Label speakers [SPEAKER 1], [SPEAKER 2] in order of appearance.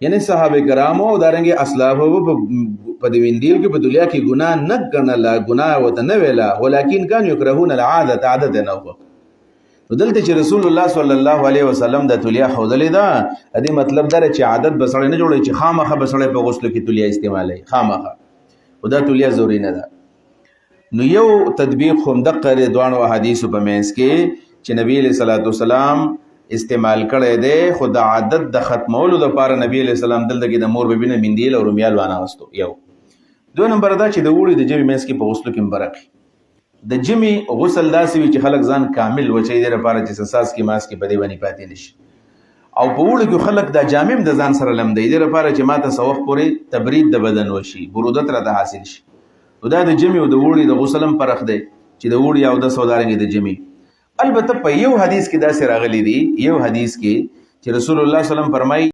[SPEAKER 1] یعنی صحابه کرامو دارنګ اسلافو په دې ویندیل کې په دنیا کې ګناه نه ګڼله، ګناه ورته نه ویله، ولکن کان یکرهون العادة، عادت نه وه. نو دلته چې رسول الله صلی الله علیه وسلم د تولیا ښودلې ده، دې مطلب دا چې عادت به سړی نه جوړوي چې خامخه به سړی په غسلو کې تولیا استعمالوي، خامخه خو دا تولیا ضروري نه ده. نو یو تطبیق خو همدقه د دواړو احادیثو په منځ کې چې نبی علیه صلوات وسلام استعمال کړی دی، خو د عادت د ختمولو دپاره نبی علیه السلام دلته کې د مور بیبي نه مندیل او رومیال وانهغوستو. یو دو نمبر دا چې د اوړي د ژمي منځ کې په غسلو کې مبرک د ژمي غسل داسې وي چې خلک ځان کامل وچوي دې لپاره چې ساس کې ماس کې په دې باندې پاتې نشي، او په اوړي کې خلک دا جامم د ځان سره لمدوي دې لپاره چې ماته څه وخت پورې تبرید د بدن وشي، برودت راته حاصل شي. نو دا د ژمي او د اوړي د غسل هم فرق دی چې د اوړي او د سودارنګ د ژمي. البته په یو حدیث کې داسې راغلی دی، یو حدیث کې چې رسول الله صلی الله علیه وسلم فرمایي